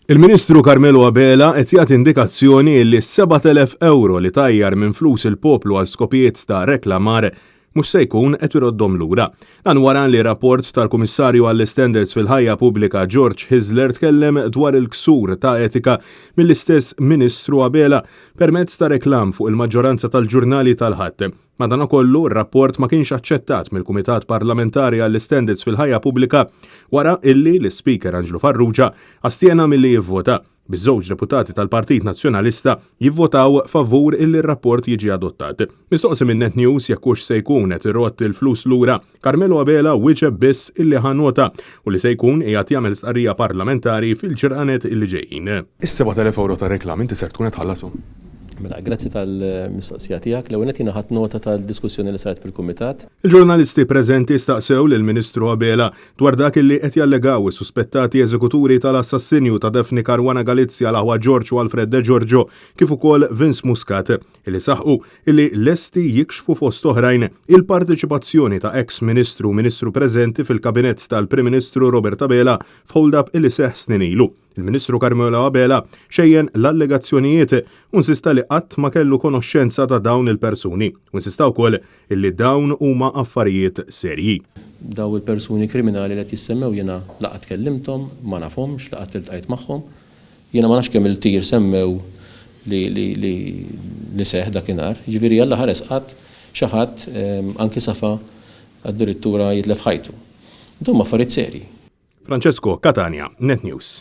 Il-Ministru Carmelo Abela qed jagħti indikazzjoni li 7,000 euro li tajjar minn flus il-poplu għal skopijiet ta' reklamar mhux se jkun qed iroddhom lura. Dan wara li rapport tal-Kummissarju għall-Standards fil-Ħajja Pubblika George Hisler tkellem dwar il-ksur ta' etika mill-istess Ministru Abela permezz ta' reklam fuq il-maġġoranza tal-ġurnali tal-ħadd. Madankollu r-rapport ma kienx aċċettat mill-Kumitat Parlamentari għall-Standards fil-Ħajja Pubblika wara illi l-Speaker Anġlu Farrugia astjena milli jivvota. Biż-żewġ deputati tal-Partit Nazzjonalista jivvotaw favur illi r-rapport jiġi adottat. Mistoqsi minn Net News jekk hux se jkun qed irott il-flus lura, Carmelo Abela wieġeb biss illi ħanota u li se jkun qiegħed jagħmel stqarrija parlamentari fil-ġirqanet illi ġejjin. Is-7,000 euro ta' reklam inti ser tkun qed tħallasu? Mela, grazzi tal-mistoqsija tiegħek. L-ewwel qed ħadd nota tal-diskussjoni li saret fil-Kumitat. Il-ġurnalisti preżenti staqsew lill-Ministru Abela dwar dak illi qed jallegaw is-suspettati eżekuturi tal-assassinju ta' Daphne Caruana Galizia l-aħwa George u Alfred De Giorgio kif ukoll Vince Muscat illi saħqu illi lesti jikxfu fost oħrajn il-parteċipazzjoni ta' ex-Ministru Ministru preżenti fil-Kabinett tal-Prim Ministru Robert Abela f'hold-up illi seħħ snin ilu. Il-Ministru Carmelo Abela xejjen l-allegazzjonijiet u insista li qatt ma kellu konoxxenza ta' dawn il-persuni u insista wkoll illi dawn huma affarijiet serji. Daw il-persuni kriminali li qed jissemmew jiena laqgħet kellimthom, ma nafhomx, laqgħet iltqajt magħhom. Jiena ma nafx kemm il-tir semmew li seħ dakinhar. Jiġifieri Alla ħares qatt xi ħadd anki safa addirittura jitlef ħajtu. Dum affarijiet serji. Francesco Catania, Net News.